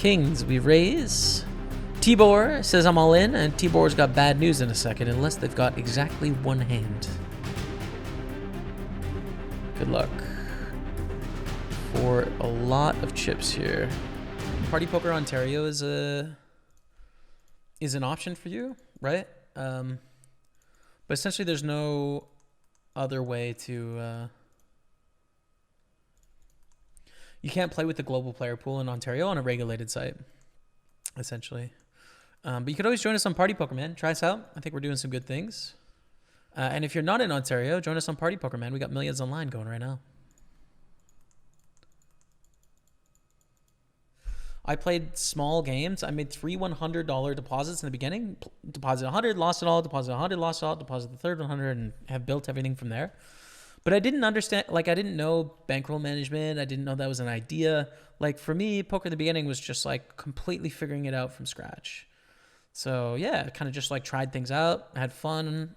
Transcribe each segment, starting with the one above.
Kings, we raise. Tibor says I'm all in, and Tibor's got bad news in a second, unless they've got exactly one hand. Good luck. For a lot of chips here. Party Poker Ontario is an option for you, right? But essentially there's no other way to... you can't play with the global player pool in Ontario on a regulated site, essentially. But you could always join us on Party Poker, man. Try us out. I think we're doing some good things. And if you're not in Ontario, join us on Party Poker, man. We got millions online going right now. I played small games. I made 3 $100 deposits in the beginning. Deposit 100, lost it all. Deposit 100, lost it all. Deposit the third 100, and have built everything from there. But I didn't understand, like, I didn't know bankroll management. I didn't know that was an idea. Like, for me, poker in the beginning was just, like, completely figuring it out from scratch. So, yeah, kind of just, like, tried things out, had fun,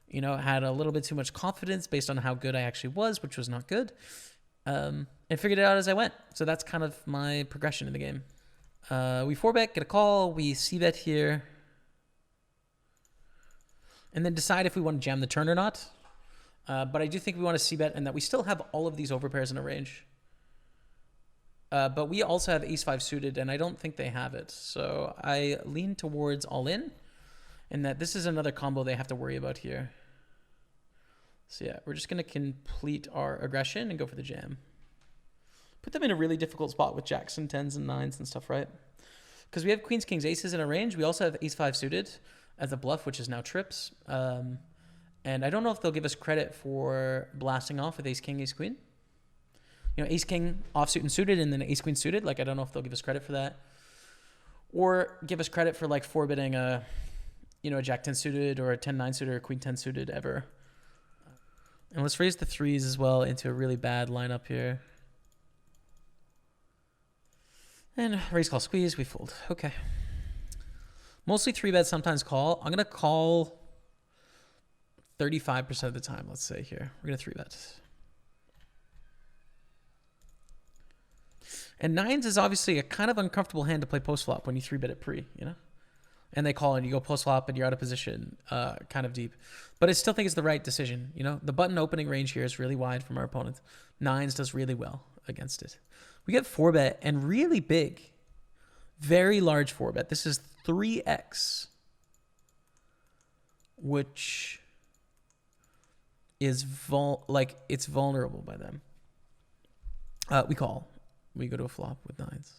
you know, had a little bit too much confidence based on how good I actually was, which was not good. And figured it out as I went. So that's kind of my progression in the game. We 4-bet, get a call. We c-bet here. And then decide if we want to jam the turn or not. But I do think we want to c-bet and that we still have all of these overpairs in a range. But we also have ace-5 suited, and I don't think they have it. So I lean towards all-in, and that this is another combo they have to worry about here. So yeah, we're just going to complete our aggression and go for the jam. Put them in a really difficult spot with jacks and 10s and 9s and stuff, right? Because we have queens, kings, aces in a range. We also have ace-5 suited as a bluff, which is now trips. And I don't know if they'll give us credit for blasting off with ace-king, ace-queen. You know, ace-king offsuit and suited, and then ace-queen suited. Like, I don't know if they'll give us credit for that. Or give us credit for, like, 4-betting a, you know, a jack-10 suited or a 10-9 suited or a queen-10 suited ever. And let's raise the 3s as well into a really bad lineup here. And raise, call, squeeze. We fold. Okay. Mostly 3-bet, sometimes call. I'm going to call 35% of the time, let's say here. We're going to 3-bet. And 9s is obviously a kind of uncomfortable hand to play post-flop when you 3-bet it pre, you know? And they call and you go post-flop and you're out of position kind of deep. But I still think it's the right decision, you know? The button opening range here is really wide from our opponent. 9s does really well against it. We get 4-bet and really big. Very large 4-bet. This is 3x. Which is it's vulnerable by them. We call. We go to a flop with 9s.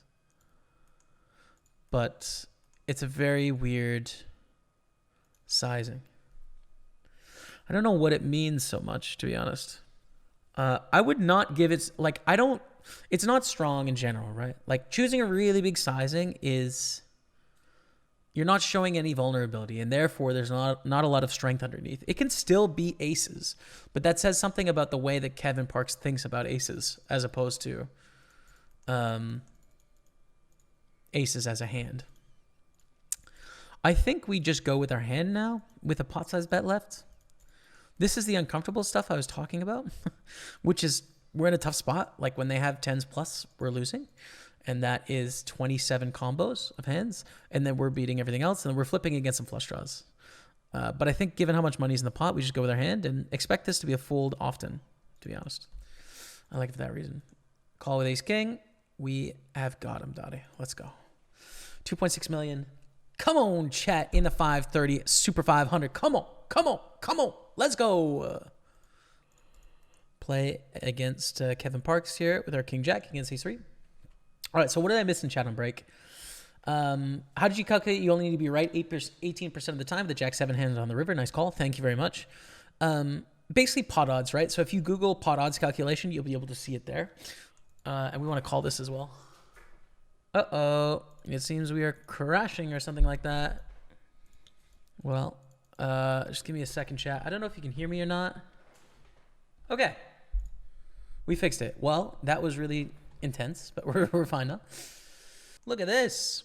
But it's a very weird sizing. I don't know what it means so much, to be honest. I would not give it, like, it's not strong in general, right? Like, choosing a really big sizing is, you're not showing any vulnerability, and therefore there's not a lot of strength underneath. It can still be aces, but that says something about the way that Kevin Parks thinks about aces as opposed to aces as a hand. I think we just go with our hand now with a pot size bet left. This is the uncomfortable stuff I was talking about, which is we're in a tough spot. Like when they have 10s plus, we're losing. And that is 27 combos of hands. And then we're beating everything else. And we're flipping against some flush draws. But I think given how much money's in the pot, we just go with our hand and expect this to be a fold often, to be honest. I like it for that reason. Call with ace king. We have got him, Dottie. Let's go. 2.6 million. Come on, chat, in the 530 Super 500. Come on, come on, come on. Let's go. Play against Kevin Parks here with our king jack against ace-3. All right, so what did I miss in chat on break? How did you calculate you only need to be right 18% of the time? The jack-7 hand on the river. Nice call. Thank you very much. Basically pot odds, right? So if you Google pot odds calculation, you'll be able to see it there. And we want to call this as well. Uh-oh. It seems we are crashing or something like that. Well, just give me a second, chat. I don't know if you can hear me or not. Okay. We fixed it. Well, that was really intense, but we're fine now. Look at this.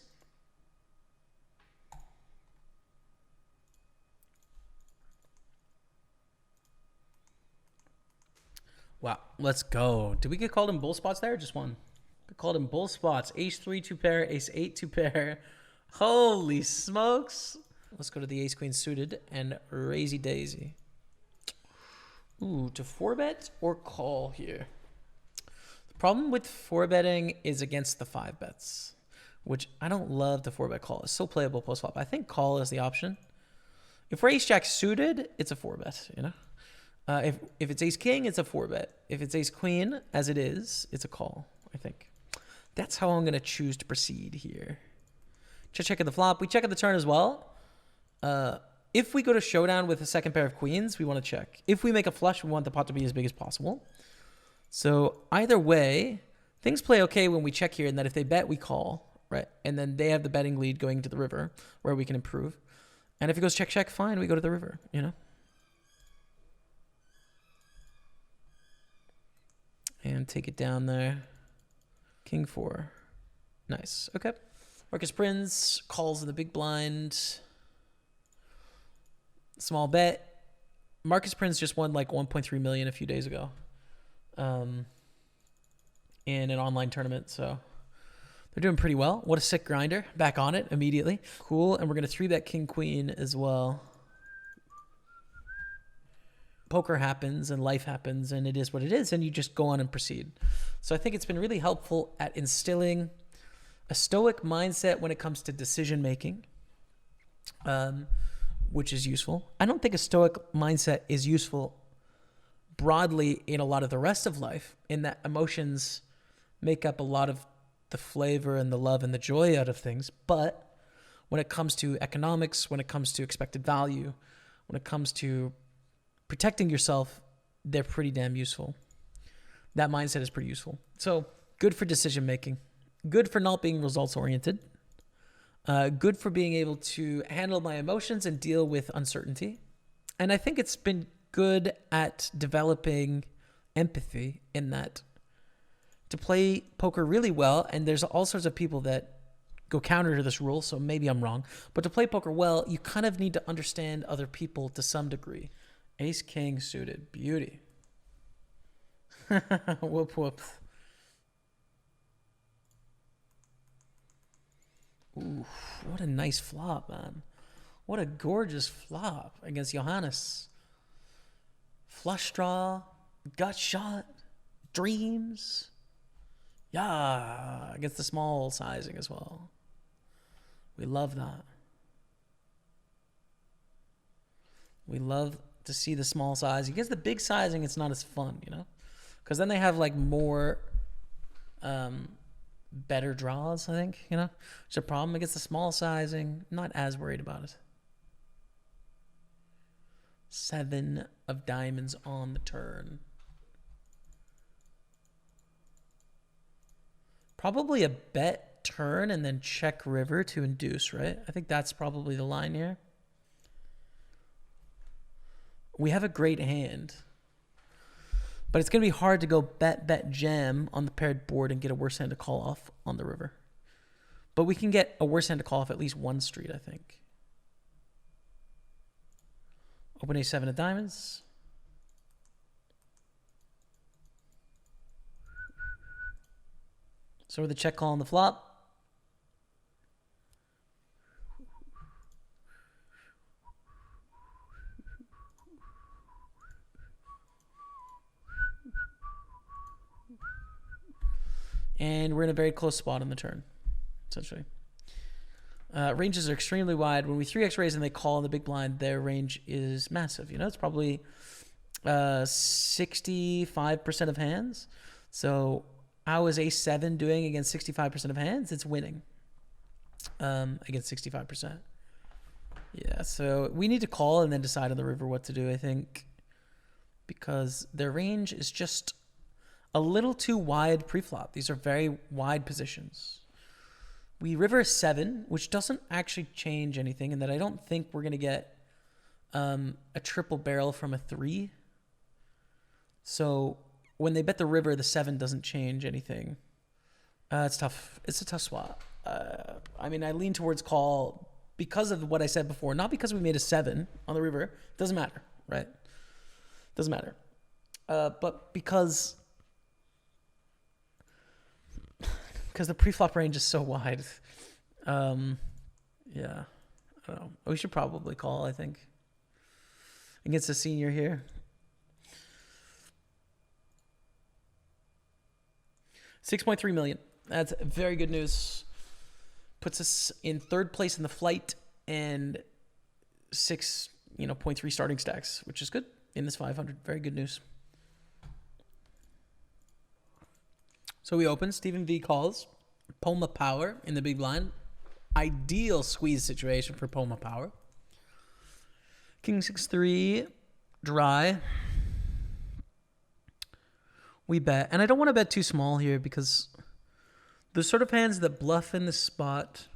Wow. Let's go. Did we get called in both spots there or just one? I called him both spots. Ace 3 2 pair, ace 8 2 pair. Holy smokes. Let's go to the ace queen suited and raisey daisy. Ooh, to 4-bet or call here? The problem with 4-betting is against the 5-bets, which I don't love the 4-bet call. It's so playable post-flop. I think call is the option. If we're ace-jack suited, it's a 4-bet, you know? If it's ace-king, it's a 4-bet. If it's ace-queen, as it is, it's a call, I think. That's how I'm going to choose to proceed here. Check at the flop. We check at the turn as well. If we go to showdown with a second pair of queens, we want to check. If we make a flush, we want the pot to be as big as possible. So either way, things play okay when we check here, and that if they bet, we call, right? And then they have the betting lead going to the river where we can improve. And if it goes check, check, fine, we go to the river, you know? And take it down there. King 4. Nice. Okay. Marcus Prince calls in the big blind. Small bet. Marcus Prince just won like 1.3 million a few days ago. In an online tournament, so they're doing pretty well. What a sick grinder. Back on it immediately. Cool. And we're going to 3-bet king queen as well. Poker happens and life happens and it is what it is, and you just go on and proceed. So I think it's been really helpful at instilling a stoic mindset when it comes to decision making, which is useful. I don't think a stoic mindset is useful broadly in a lot of the rest of life, in that emotions make up a lot of the flavor and the love and the joy out of things. But when it comes to economics, when it comes to expected value, when it comes to protecting yourself, they're pretty damn useful. That mindset is pretty useful. So good for decision making, good for not being results oriented, good for being able to handle my emotions and deal with uncertainty. And I think it's been good at developing empathy, in that to play poker really well, and there's all sorts of people that go counter to this rule, so maybe I'm wrong, but to play poker well, you kind of need to understand other people to some degree. Ace king suited. Beauty. Whoop whoop. Ooh, what a nice flop, man. What a gorgeous flop against Johannes. Flush draw, gut shot, dreams. Yeah, against the small sizing as well. We love that. We love to see the small size. Against the big sizing, it's not as fun, you know? Because then they have like more better draws, I think, you know? It's a problem against the small sizing. Not as worried about it. 7 of diamonds on the turn. Probably a bet turn and then check river to induce, right? I think that's probably the line here. We have a great hand, but it's going to be hard to go bet, jam on the paired board and get a worse hand to call off on the river. But we can get a worse hand to call off at least one street, I think. Open A7 of diamonds. So with the check call on the flop. And we're in a very close spot on the turn, essentially. Ranges are extremely wide. When we 3x raise and they call in the big blind, their range is massive. You know, it's probably 65% of hands. So how is A7 doing against 65% of hands? It's winning against 65%. Yeah, so we need to call and then decide on the river what to do, I think, because their range is just a little too wide pre-flop. These are very wide positions. We river a 7, which doesn't actually change anything, and that I don't think we're going to get a triple barrel from a 3. So when they bet the river, the 7 doesn't change anything. It's tough. It's a tough swap. I mean, I lean towards call because of what I said before, not because we made a 7 on the river. Doesn't matter, right? Doesn't matter. But because because the pre-flop range is so wide. Yeah, I don't know. We should probably call, I think, against a senior here. 6.3 million. That's very good news. Puts us in third place in the flight and 0.3 starting stacks, which is good in this 500. Very good news. So we open. Stephen V calls. Poma Power in the big blind. Ideal squeeze situation for Poma Power. King 6-3 dry. We bet. And I don't want to bet too small here because the sort of hands that bluff in this spot,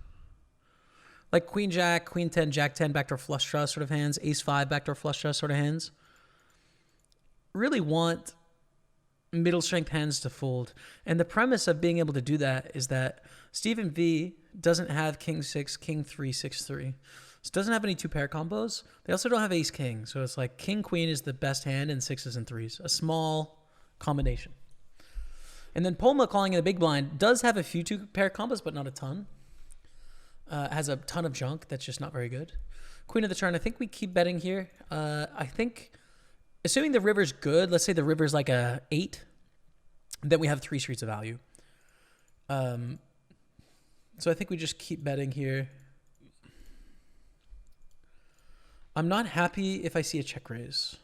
like Queen Jack, Queen 10, Jack 10, backdoor flush draw sort of hands, Ace 5, backdoor flush draw sort of hands, really want middle strength hands to fold. And the premise of being able to do that is that Stephen V doesn't have King 6, King 3, 6-3. So doesn't have any two pair combos. They also don't have Ace King. So it's like King Queen is the best hand in 6s and 3s. A small combination. And then Poma calling in the big blind does have a few two pair combos, but not a ton. Has a ton of junk that's just not very good. Queen of the turn, I think we keep betting here. I think, assuming the river's good, let's say the river's like a 8, then we have 3 streets of value. So I think we just keep betting here. I'm not happy if I see a check raise.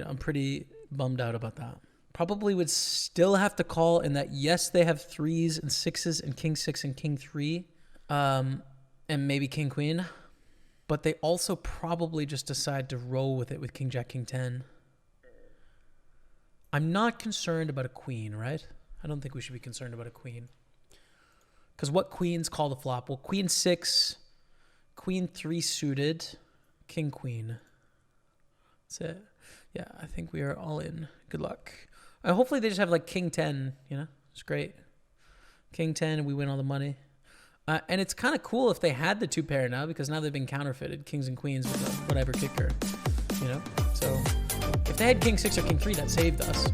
I'm pretty bummed out about that. Probably would still have to call in that, yes, they have 3s and 6s and King 6 and King 3, and maybe King Queen, but they also probably just decide to roll with it with King Jack, King 10. I'm not concerned about a queen, right? I don't think we should be concerned about a queen. Because what queens call the flop? Well, Queen 6, Queen 3 suited, King Queen. That's it. Yeah, I think we are all in. Good luck. Hopefully they just have like King 10, it's great. King 10, we win all the money. And it's kind of cool if they had the two pair now, because now they've been counterfeited, kings and queens with a whatever kicker, So if they had King 6 or King 3, that saved us.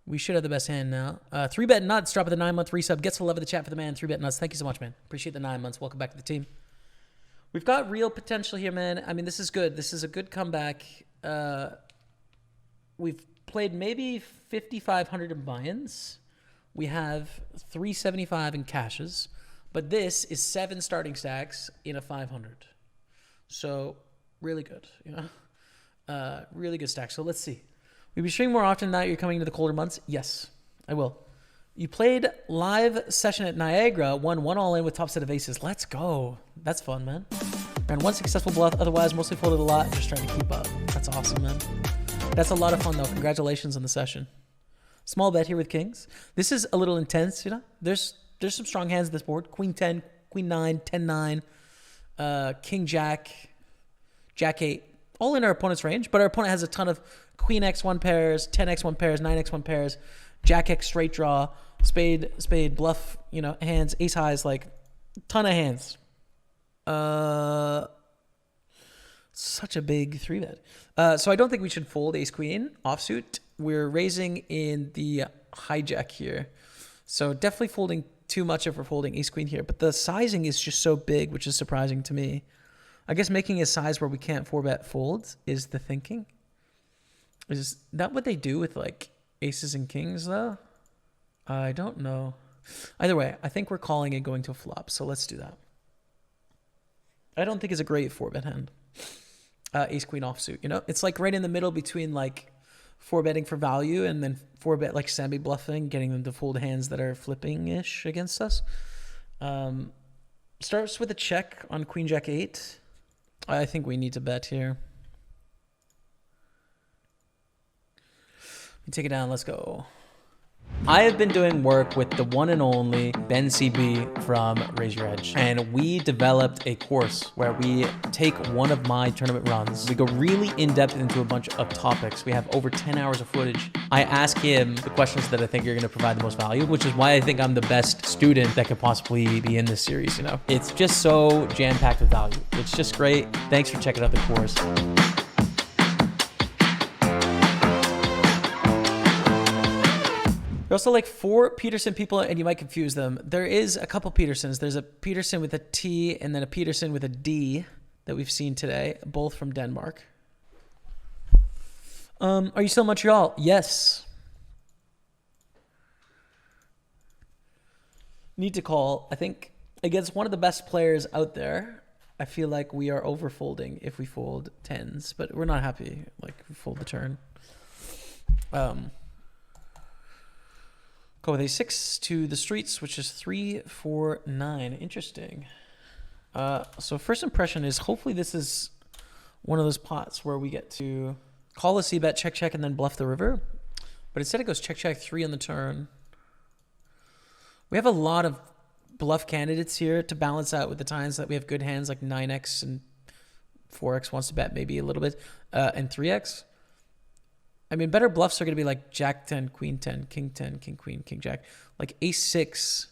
We should have the best hand now. 3Bet Nuts, drop of the 9-month resub. Gets the love of the chat for the man. 3Bet Nuts, thank you so much, man. Appreciate the 9 months. Welcome back to the team. We've got real potential here, man. I mean, this is good. This is a good comeback. We've played maybe 5,500 in buy-ins. We have 375 in cashes. But this is 7 starting stacks in a 500. So really good, really good stack. So let's see. We'll be streaming more often now that you're coming into the colder months. Yes, I will. You played live session at Niagara, won 1 all in with top set of aces. Let's go. That's fun, man. Ran 1 successful bluff, otherwise mostly folded a lot, just trying to keep up. That's awesome, man. That's a lot of fun, though. Congratulations on the session. Small bet here with kings. This is a little intense, There's some strong hands on this board. Queen 10, Queen 9, 10-9, King Jack, Jack 8. All in our opponent's range, but our opponent has a ton of Queen X 1 pairs, 10X 1 pairs, 9X 1 pairs, Jack X straight draw, spade, bluff, hands, ace highs, like ton of hands. Such a big 3-bet. So I don't think we should fold ace queen offsuit. We're raising in the hijack here. So definitely folding too much if we're folding ace queen here, but the sizing is just so big, which is surprising to me. I guess making a size where we can't 4-bet fold is the thinking. Is that what they do with like aces and kings though? I don't know. Either way, I think we're calling it going to a flop, so let's do that. I don't think it's a great 4-bet hand. Ace queen offsuit, It's like right in the middle between like 4-betting for value and then 4-bet like semi-bluffing, getting them to fold hands that are flipping-ish against us. Starts with a check on Queen Jack 8. I think we need to bet here. Take it down. Let's go. I have been doing work with the one and only Ben CB from Raise Your Edge, and we developed a course where we take one of my tournament runs. We go really in depth into a bunch of topics. We have over 10 hours of footage. I ask him the questions that I think are going to provide the most value, which is why I think I'm the best student that could possibly be in this series. It's just so jam-packed with value. It's just great. Thanks for checking out the course. There are also like 4 Peterson people, and you might confuse them. There is a couple Petersons. There's a Peterson with a T and then a Peterson with a D that we've seen today, both from Denmark. Are you still in Montreal? Yes. Need to call. I think against one of the best players out there, I feel like we are overfolding if we fold 10s, but we're not happy. Like, we fold the turn. Go with a6 to the streets, which is 3, 4, 9. Interesting. So first impression is hopefully this is one of those pots where we get to call a c-bet, check, check, and then bluff the river. But instead it goes check, check, 3 on the turn. We have a lot of bluff candidates here to balance out with the times that we have good hands like 9x and 4x wants to bet maybe a little bit, and 3x. I mean, better bluffs are going to be like Jack 10, Queen 10, King 10, King Queen, King Jack. Like Ace 6.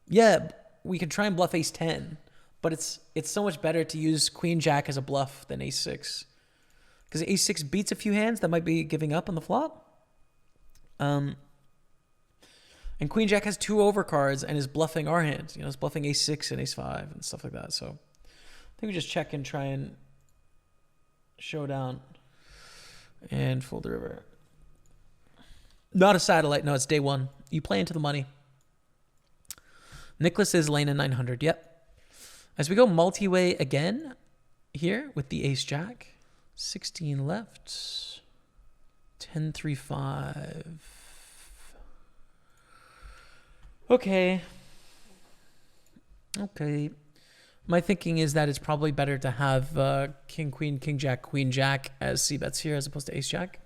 Yeah, we can try and bluff Ace 10, but it's so much better to use Queen Jack as a bluff than Ace 6. Because Ace 6 beats a few hands that might be giving up on the flop. And Queen Jack has 2 overcards and is bluffing our hand. You know, it's bluffing Ace 6 and Ace 5 and stuff like that. So I think we just check and try and show down. And fold the river. Not a satellite. No, it's day 1. You play into the money. Nicholas is laying in 900. Yep. As we go multi-way again here with the ace jack. 16 left. 10, 3, 5. Okay. Okay. My thinking is that it's probably better to have King, Queen, King, Jack, Queen, Jack as c-bets here as opposed to Ace, Jack.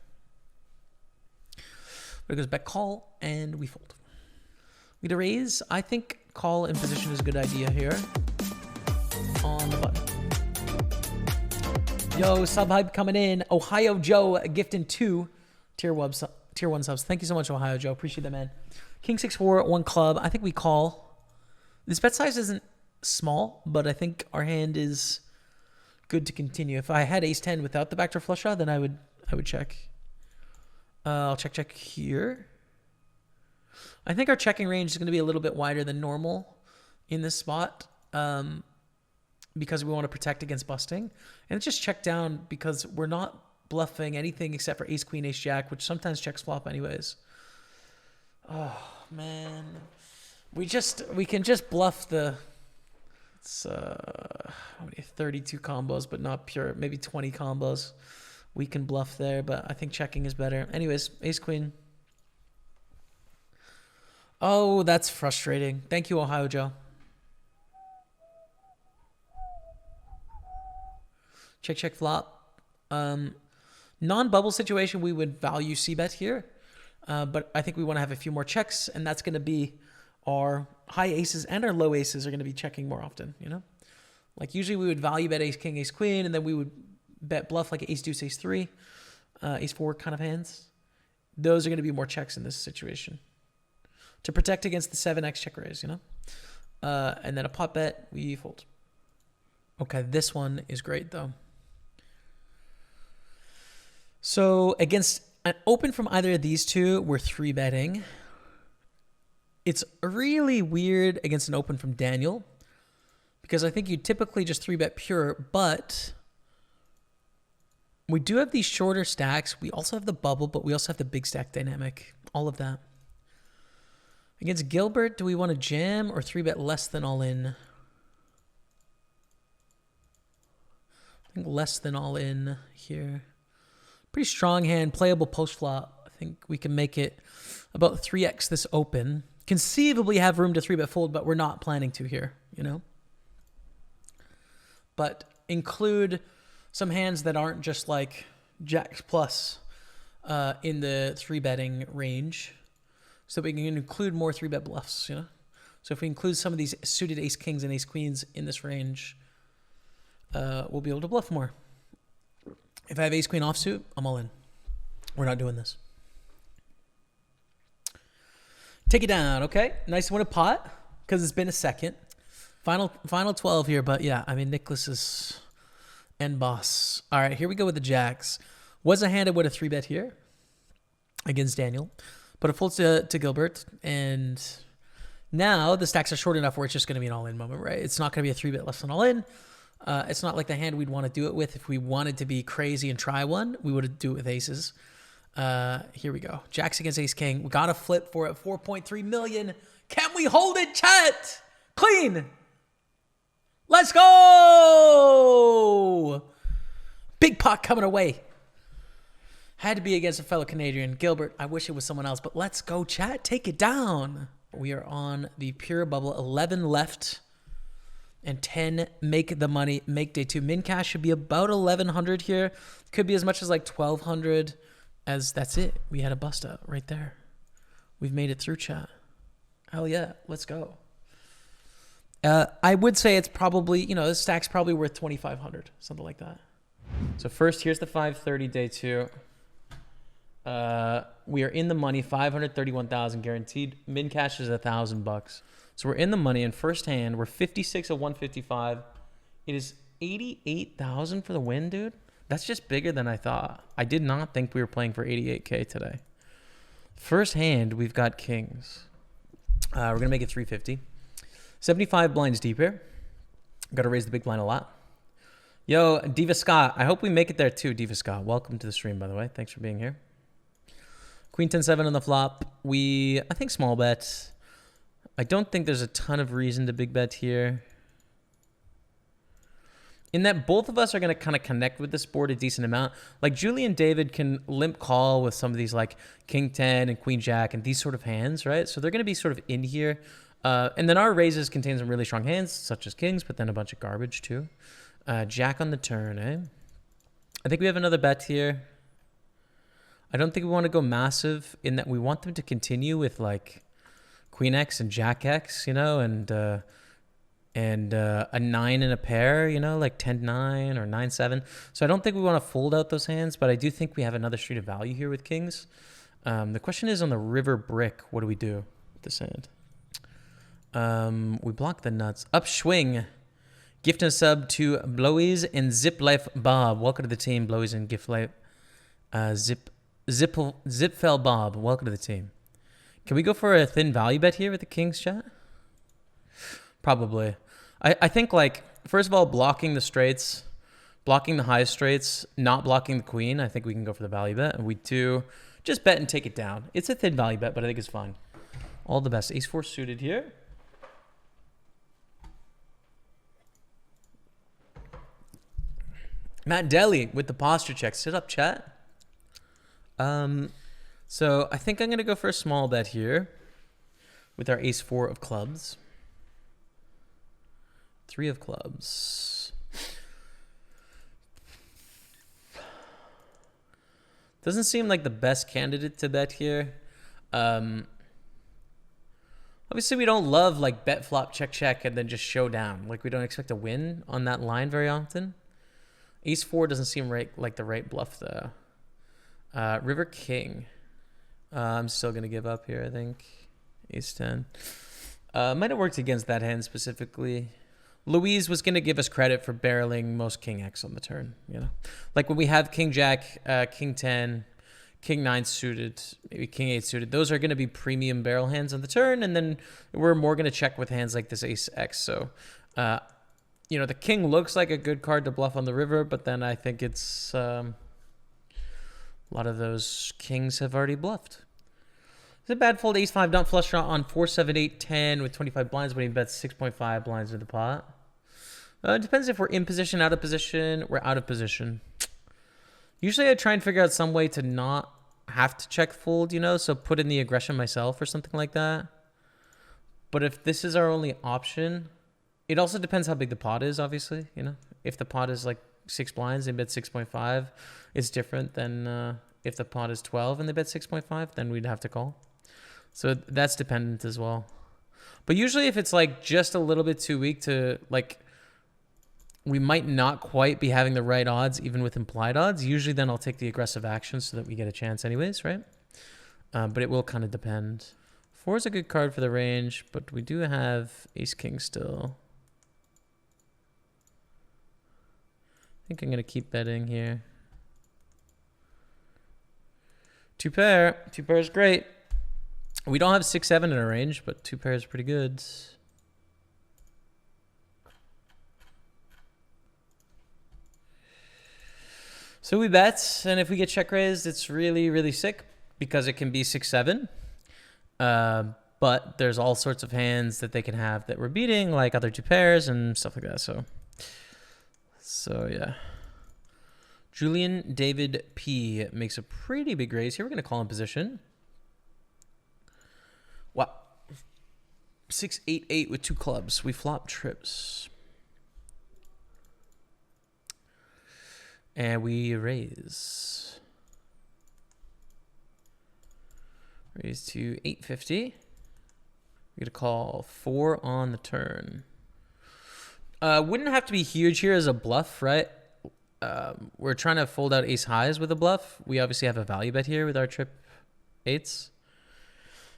But it goes bet call, and we fold. We to raise. I think call in position is a good idea here. On the button. Yo, sub hype coming in. Ohio Joe gifting 2 tier 1 subs. Thank you so much, Ohio Joe. Appreciate that, man. King 6-4, 1 club. I think we call. This bet size isn't small, but I think our hand is good to continue. If I had ace 10 without the backdoor flush draw, then I would check. I'll check here. I think our checking range is going to be a little bit wider than normal in this spot because we want to protect against busting. And just check down because we're not bluffing anything except for ace queen, ace jack, which sometimes checks flop anyways. Oh man, we can just bluff the. It's how many 32 combos, but not pure. Maybe 20 combos. We can bluff there, but I think checking is better. Anyways, ace queen. Oh, that's frustrating. Thank you, Ohio Joe. Check, check, flop. Non-bubble situation, we would value c-bet here, but I think we want to have a few more checks, and that's going to be our high aces and our low aces are going to be checking more often, you know? Like usually we would value bet ace, king, ace, queen, and then we would bet bluff like ace, deuce, ace, 3, ace, 4 kind of hands. Those are going to be more checks in this situation to protect against the 7x check raise, you know? And then a pot bet, we fold. Okay, this one is great though. So against an open from either of these two, we're 3-betting. It's really weird against an open from Daniel because I think you typically just 3-bet pure, but we do have these shorter stacks. We also have the bubble, but we also have the big stack dynamic, all of that. Against Gilbert, do we want to jam or 3-bet less than all in? I think less than all in here. Pretty strong hand, playable post flop. I think we can make it about 3x this open. Conceivably have room to 3-bet fold, but we're not planning to here, you know? But include some hands that aren't just like jacks plus in the 3-betting range so we can include more 3-bet bluffs, you know? So if we include some of these suited ace kings and ace queens in this range, we'll be able to bluff more. If I have ace queen offsuit, I'm all in. We're not doing this. Take it down, okay? Nice to win a pot because it's been a second. Final 12 here, but yeah, I mean, Nicholas is end boss. All right, here we go with the jacks. Was a hand I would have 3-bet here against Daniel, but it folds to Gilbert. And now the stacks are short enough where it's just going to be an all-in moment, right? It's not going to be a 3-bet less than all-in. It's not like the hand we'd want to do it with. If we wanted to be crazy and try one, we would do it with aces. Here we go. Jacks against ace king. We got to flip for it. 4.3 million. Can we hold it, chat? Clean. Let's go. Big pot coming away. Had to be against a fellow Canadian. Gilbert, I wish it was someone else, but let's go, chat. Take it down. We are on the pure bubble. 11 left. And 10, make the money, make day 2. Min cash should be about 1,100 here. Could be as much as like 1,200 as that's it. We had a bust out right there. We've made it through, chat. Hell yeah, let's go. I would say it's probably, this stack's probably worth 2,500, something like that. So first, here's the 530 day 2. We are in the money, 531,000 guaranteed. Min cash is $1,000. So we're in the money in first hand. We're 56 of 155. It is 88,000 for the win, dude. That's just bigger than I thought. I did not think we were playing for 88K today. First hand, we've got kings. We're going to make it 350. 75 blinds deep here. Got to raise the big blind a lot. Yo, Diva Scott. I hope we make it there too, Diva Scott. Welcome to the stream, by the way. Thanks for being here. Queen 10-7 on the flop. I think small bet. I don't think there's a ton of reason to big bet here. In that both of us are going to kind of connect with this board a decent amount. Like Julian David can limp call with some of these like King 10 and Queen Jack and these sort of hands, right? So they're going to be sort of in here. And then our raises contain some really strong hands, such as kings, but then a bunch of garbage too. Jack on the turn, eh? I think we have another bet here. I don't think we want to go massive in that we want them to continue with like Queen X and Jack X, and a 9 in a pair, like 10-9 or 9-7. So I don't think we want to fold out those hands, but I do think we have another street of value here with kings. The question is on the river brick, what do we do with this hand? We block the nuts. Upswing. Gift and sub to Blowies and Zip Life Bob. Welcome to the team, Blowies and Gift Life. Zipfell Bob. Welcome to the team. Can we go for a thin value bet here with the kings, chat? Probably. I think, like, first of all, blocking the straights, blocking the high straights, not blocking the queen, I think we can go for the value bet. And we do just bet and take it down. It's a thin value bet, but I think it's fine. All the best. Ace 4 suited here. Matt Deli with the posture check. Sit up, chat. So I think I'm going to go for a small bet here with our ace 4 of clubs. 3 of clubs. Doesn't seem like the best candidate to bet here. Obviously, we don't love like bet flop, check, check, and then just show down. Like we don't expect a win on that line very often. Ace 4 doesn't seem like the right bluff though. River King. I'm still going to give up here, I think. Ace 10. Might have worked against that hand specifically. Louise was going to give us credit for barreling most King X on the turn, Like when we have King Jack, King 10, King 9 suited, maybe King 8 suited, those are going to be premium barrel hands on the turn, and then we're more going to check with hands like this Ace X. So, the King looks like a good card to bluff on the river, but then I think it's... a lot of those kings have already bluffed. Is it bad fold ace 5 not flush draw on 4, 7, 8, 10 with 25 blinds, but he bets 6.5 blinds in the pot? It depends if we're in position, out of position. We're out of position. Usually I try and figure out some way to not have to check fold, so put in the aggression myself or something like that. But if this is our only option, it also depends how big the pot is, obviously. If the pot is like 6 blinds and bet 6.5, it's different than if the pot is 12 and they bet 6.5, then we'd have to call. So that's dependent as well. But usually if it's like just a little bit too weak to like, we might not quite be having the right odds even with implied odds. Usually then I'll take the aggressive action so that we get a chance anyways, right? But it will kind of depend. 4 is a good card for the range, but we do have ace king still. I think I'm going to keep betting here. 2 pair. 2 pair is great. We don't have 6-7 in our range, but 2 pairs is pretty good. So we bet, and if we get check raised, it's really, really sick because it can be 6-7. But there's all sorts of hands that they can have that we're beating, like other 2 pairs and stuff like that. So yeah. Julian David P makes a pretty big raise here. We're going to call in position. Wow. 6-8-8 with 2 clubs. We flop trips. And we raise. Raise to 850. We're going to call 4 on the turn. Wouldn't have to be huge here as a bluff, right? We're trying to fold out ace highs with a bluff. We obviously have a value bet here with our trip 8s.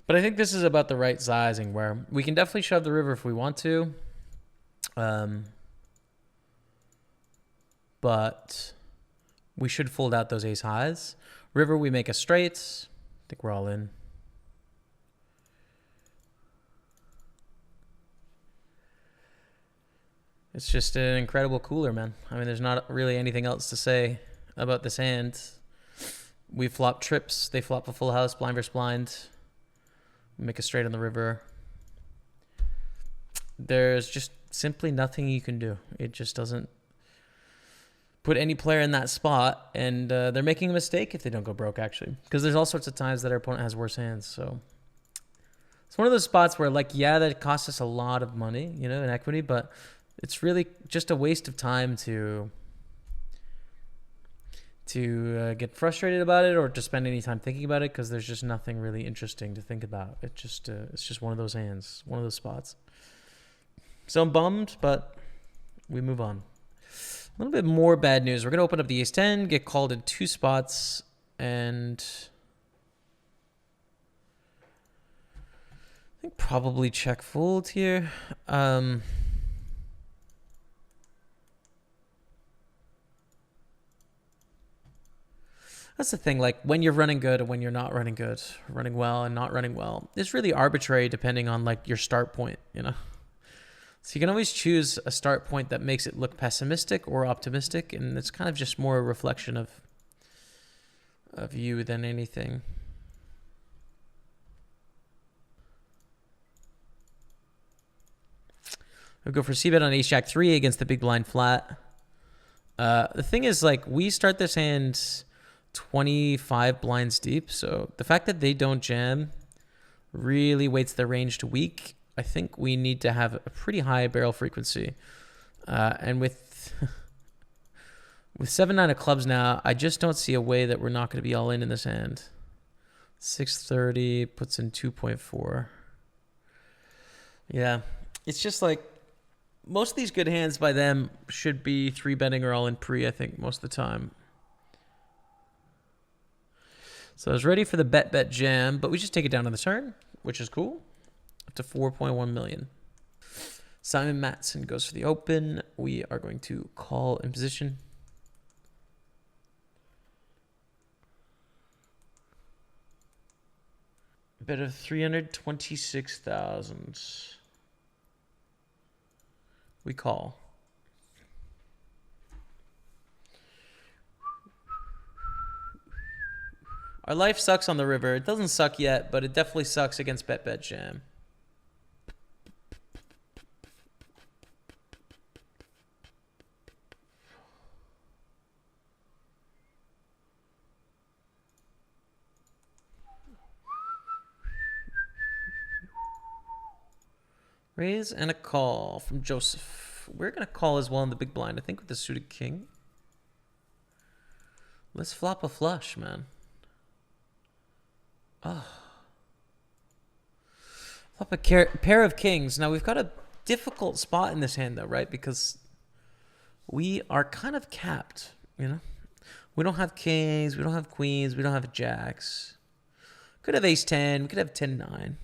But I think this is about the right sizing where we can definitely shove the river if we want to. But we should fold out those ace highs. River, we make a straight. I think we're all in. It's just an incredible cooler, man. I mean, there's not really anything else to say about this hand. We flop trips. They flop a full house, blind versus blind. We make a straight on the river. There's just simply nothing you can do. It just doesn't put any player in that spot, and they're making a mistake if they don't go broke, actually, because there's all sorts of times that our opponent has worse hands. So it's one of those spots where, like, yeah, that costs us a lot of money, you know, in equity, but it's really just a waste of time to get frustrated about it or to spend any time thinking about it, because there's just nothing really interesting to think about. It's just one of those hands, one of those spots. So I'm bummed, but we move on. A little bit more bad news. We're going to open up the ace-10, get called in 2 spots, and I think probably check fold here. That's the thing, like when you're running good and when you're not running good, running well and not running well, it's really arbitrary depending on like your start point, you know? So you can always choose a start point that makes it look pessimistic or optimistic, and it's kind of just more a reflection of you than anything. We'll go for c-bet on ace-jack 3 against the big blind flat. The thing is, like, we start this hand 25 blinds deep, so the fact that they don't jam really weights their range to weak. I think we need to have a pretty high barrel frequency. And with 7-9 of clubs now, I just don't see a way that we're not going to be all in this hand. 630 puts in 2.4. Yeah, it's just like most of these good hands by them should be 3-betting or all in pre, I think, most of the time. So I was ready for the bet jam, but we just take it down on the turn, which is cool. Up to 4.1 million. Simon Matson goes for the open. We are going to call in position. Bet of 326,000. We call. Our life sucks on the river. It doesn't suck yet, but it definitely sucks against bet jam. Raise and a call from Joseph. We're going to call as well in the big blind, I think, with the suited king. Let's flop a flush, man. Oh. Flop a pair of kings. Now, we've got a difficult spot in this hand, though, right? Because we are kind of capped, you know? We don't have kings. We don't have queens. We don't have jacks. Could have ace-10. We could have 10-9.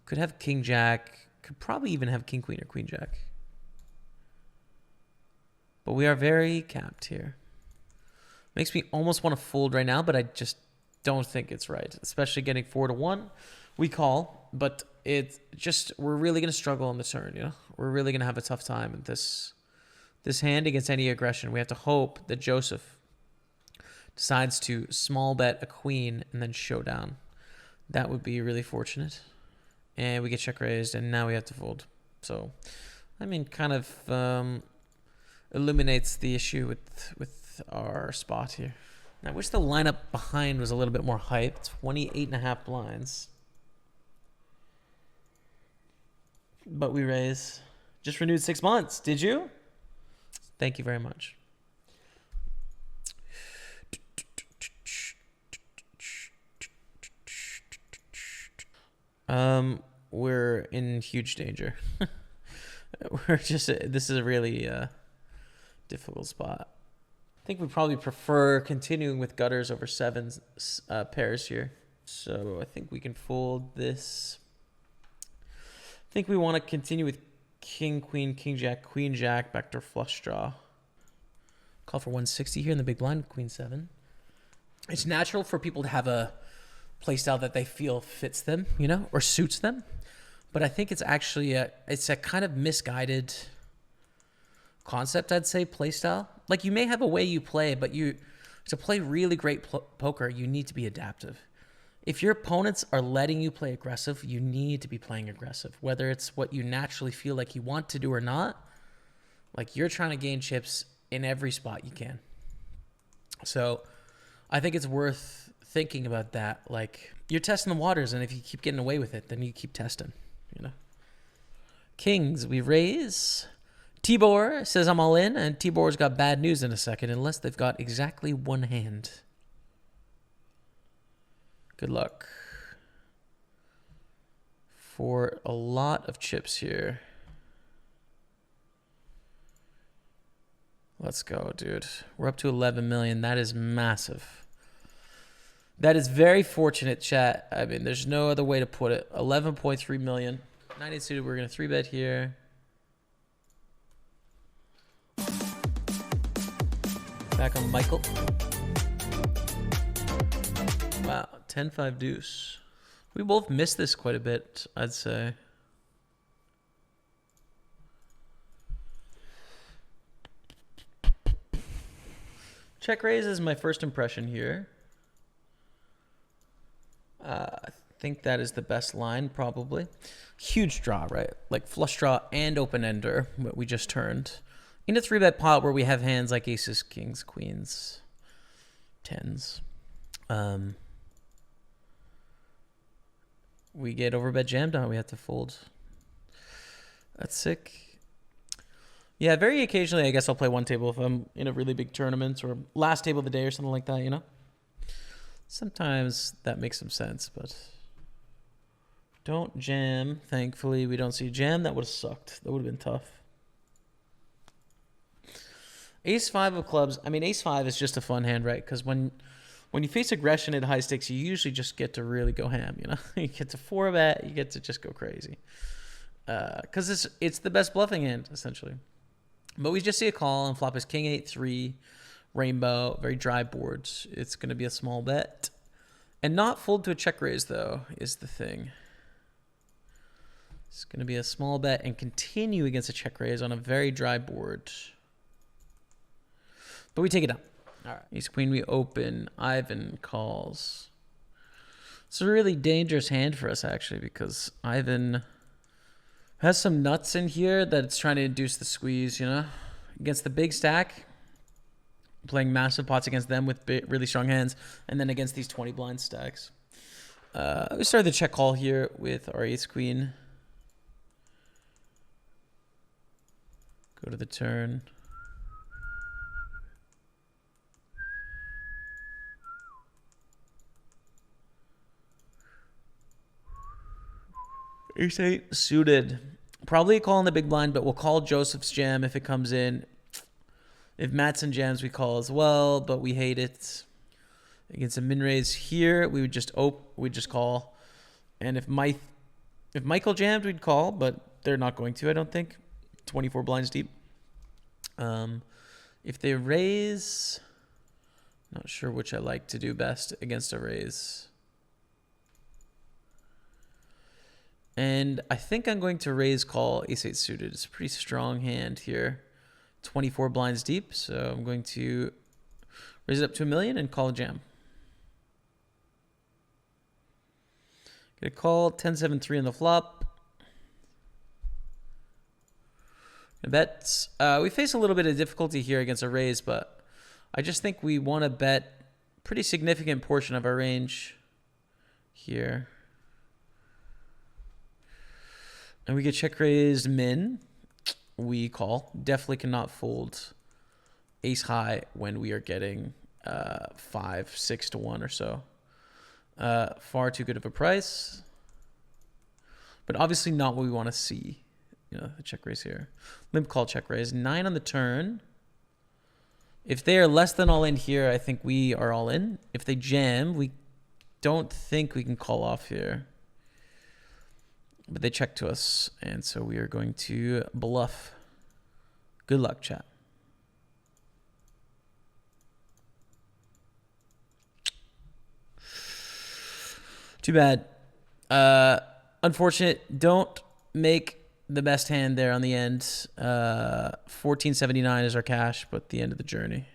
Could have king-jack. Could probably even have king-queen or queen-jack. But we are very capped here. Makes me almost want to fold right now, but I just don't think it's right. Especially getting 4-1. we call, but it's just, we're really going to struggle on the turn, you know? We're really going to have a tough time with this hand against any aggression. We have to hope that Joseph decides to small bet a queen and then showdown. That would be really fortunate. And we get check raised, and now we have to fold. So, I mean, kind of illuminates the issue with our spot here. I wish the lineup behind was a little bit more hype. 28.5 blinds. But we raise. Just renewed 6 months. Did you? Thank you very much. We're in huge danger. This is a really difficult spot. I think we probably prefer continuing with gutters over sevens pairs here. So I think we can fold this. I think we want to continue with king, queen, king, jack, queen, jack, backdoor flush draw. Call for 160 here in the big blind, queen seven. It's natural for people to have a play style that they feel fits them, you know, or suits them. But I think it's actually it's a kind of misguided concept, I'd say, play style. Like, you may have a way you play, but to play really great poker, you need to be adaptive. If your opponents are letting you play aggressive, you need to be playing aggressive, whether it's what you naturally feel like you want to do or not. Like, you're trying to gain chips in every spot you can. So I think it's worth thinking about that. Like, you're testing the waters, and if you keep getting away with it, then you keep testing, you know. Kings, we raise. Tibor says I'm all in, and Tibor's got bad news in a second, unless they've got exactly one hand. Good luck. For a lot of chips here. Let's go, dude. We're up to 11 million. That is massive. That is very fortunate, chat. I mean, there's no other way to put it. 11.3 million. 9-8 suited. We're going to 3-bet here. Back on Michael. Wow, 10-5 deuce. We both missed this quite a bit, I'd say. Check raise is my first impression here. I think that is the best line, probably. Huge draw, right? Like flush draw and open ender, what we just turned. In a 3-bet pot where we have hands like aces, kings, queens, tens. We get overbet jammed on. We have to fold. That's sick. Yeah, very occasionally, I guess I'll play one table if I'm in a really big tournament or last table of the day or something like that, you know? Sometimes that makes some sense, but don't jam. Thankfully, we don't see jam. That would have sucked. That would have been tough. Ace-5 of clubs. I mean, ace-5 is just a fun hand, right? Because when you face aggression at high stakes, you usually just get to really go ham, you know? You get to 4-bet, you get to just go crazy. Because it's the best bluffing hand, essentially. But we just see a call and flop is king 8-3, rainbow, very dry boards. It's going to be a small bet. And not fold to a check raise, though, is the thing. It's going to be a small bet and continue against a check raise on a very dry board. But we take it down. All right. Ace queen, we open. Ivan calls. It's a really dangerous hand for us, actually, because Ivan has some nuts in here that it's trying to induce the squeeze, you know? Against the big stack, playing massive pots against them with really strong hands, and then against these 20 blind stacks. We started the check call here with our ace queen. Go to the turn. Ace 8 suited. Probably a call in the big blind, but we'll call Joseph's jam if it comes in. If Matson jams, we call as well, but we hate it. Against a min raise here, we would just call. And if Michael jammed, we'd call, but they're not going to, I don't think. 24 blinds deep. If they raise, not sure which I like to do best against a raise. And I think I'm going to raise call ace-8 suited. It's a pretty strong hand here. 24 blinds deep, so I'm going to raise it up to 1 million and call a jam. Get a call, 10-7-3 on the flop. Bets. We face a little bit of difficulty here against a raise, but I just think we want to bet pretty significant portion of our range here. And we get check raised min. We call. Definitely cannot fold ace high when we are getting 5-6 to 1 or so. Far too good of a price. But obviously not what we want to see. You know, the check raise here. Limp call check raise. 9 on the turn. If they are less than all in here, I think we are all in. If they jam, we don't think we can call off here. But they check to us, and so we are going to bluff. Good luck, chat. Too bad. Unfortunate. Don't make the best hand there on the end. 14.79 is our cash, but the end of the journey.